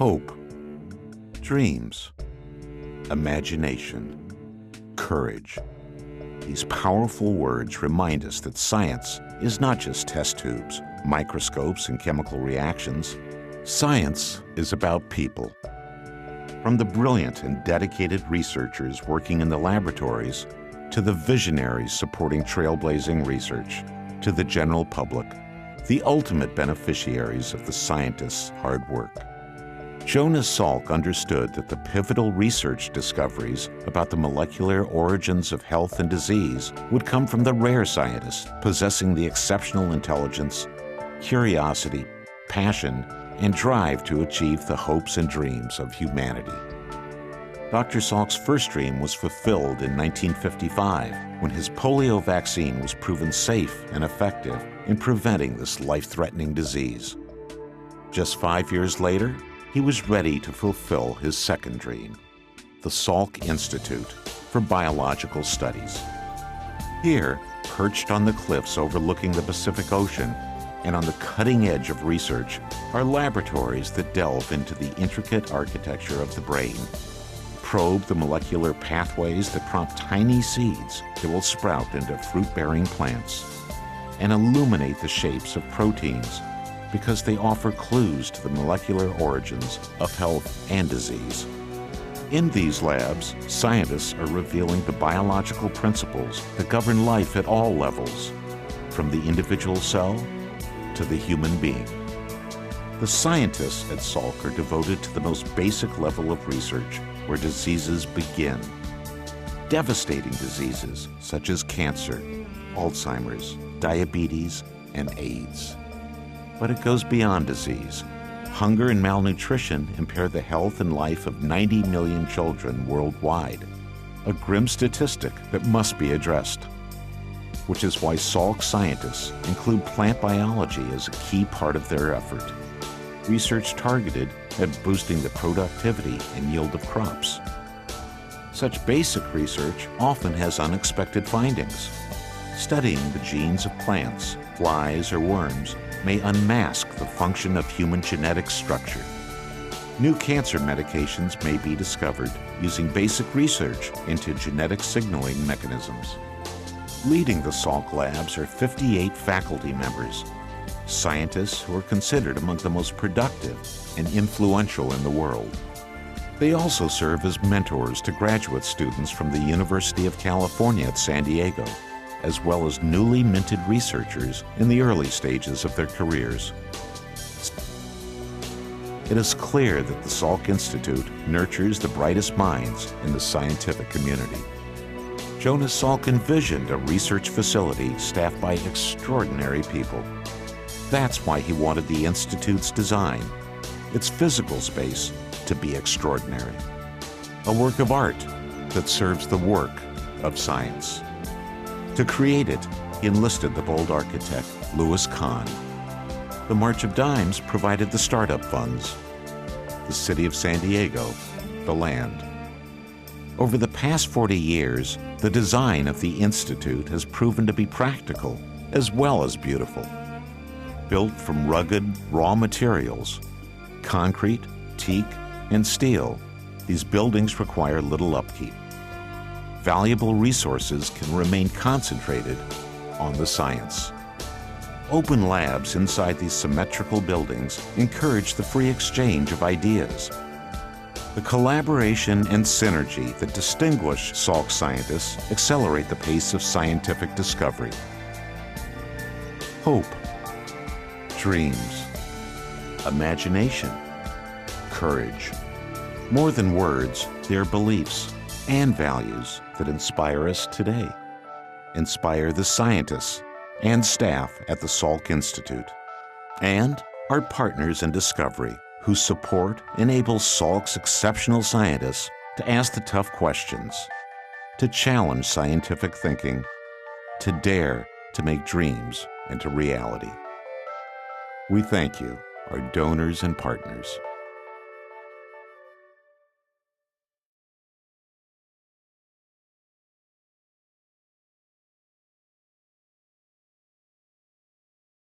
Hope, dreams, imagination, courage. These powerful words remind us that science is not just test tubes, microscopes, and chemical reactions. Science is about people. From the brilliant and dedicated researchers working in the laboratories, to the visionaries supporting trailblazing research, to the general public, the ultimate beneficiaries of the scientists' hard work. Jonas Salk understood that the pivotal research discoveries about the molecular origins of health and disease would come from the rare scientists possessing the exceptional intelligence, curiosity, passion, and drive to achieve the hopes and dreams of humanity. Dr. Salk's first dream was fulfilled in 1955 when his polio vaccine was proven safe and effective in preventing this life-threatening disease. Just 5 years later, he was ready to fulfill his second dream, the Salk Institute for Biological Studies. Here, perched on the cliffs overlooking the Pacific Ocean and on the cutting edge of research, are laboratories that delve into the intricate architecture of the brain, probe the molecular pathways that prompt tiny seeds that will sprout into fruit-bearing plants, and illuminate the shapes of proteins because they offer clues to the molecular origins of health and disease. In these labs, scientists are revealing the biological principles that govern life at all levels, from the individual cell to the human being. The scientists at Salk are devoted to the most basic level of research where diseases begin. Devastating diseases such as cancer, Alzheimer's, diabetes, and AIDS. But it goes beyond disease. Hunger and malnutrition impair the health and life of 90 million children worldwide, a grim statistic that must be addressed. Which is why Salk scientists include plant biology as a key part of their effort. Research targeted at boosting the productivity and yield of crops. Such basic research often has unexpected findings. Studying the genes of plants, flies, or worms may unmask the function of human genetic structure. New cancer medications may be discovered using basic research into genetic signaling mechanisms. Leading the Salk labs are 58 faculty members, scientists who are considered among the most productive and influential in the world. They also serve as mentors to graduate students from the University of California at San Diego, as well as newly minted researchers in the early stages of their careers. It is clear that the Salk Institute nurtures the brightest minds in the scientific community. Jonas Salk envisioned a research facility staffed by extraordinary people. That's why he wanted the Institute's design, its physical space, to be extraordinary. A work of art that serves the work of science. To create it, he enlisted the bold architect, Louis Kahn. The March of Dimes provided the startup funds. The city of San Diego, the land. Over the past 40 years, the design of the Institute has proven to be practical as well as beautiful. Built from rugged, raw materials, concrete, teak, and steel, these buildings require little upkeep. Valuable resources can remain concentrated on the science. Open labs inside these symmetrical buildings encourage the free exchange of ideas. The collaboration and synergy that distinguish Salk scientists accelerate the pace of scientific discovery. Hope, dreams, imagination, courage. More than words, they're beliefs and values that inspire us today, inspire the scientists and staff at the Salk Institute, and our partners in discovery whose support enables Salk's exceptional scientists to ask the tough questions, to challenge scientific thinking, to dare to make dreams into reality. We thank you, our donors and partners.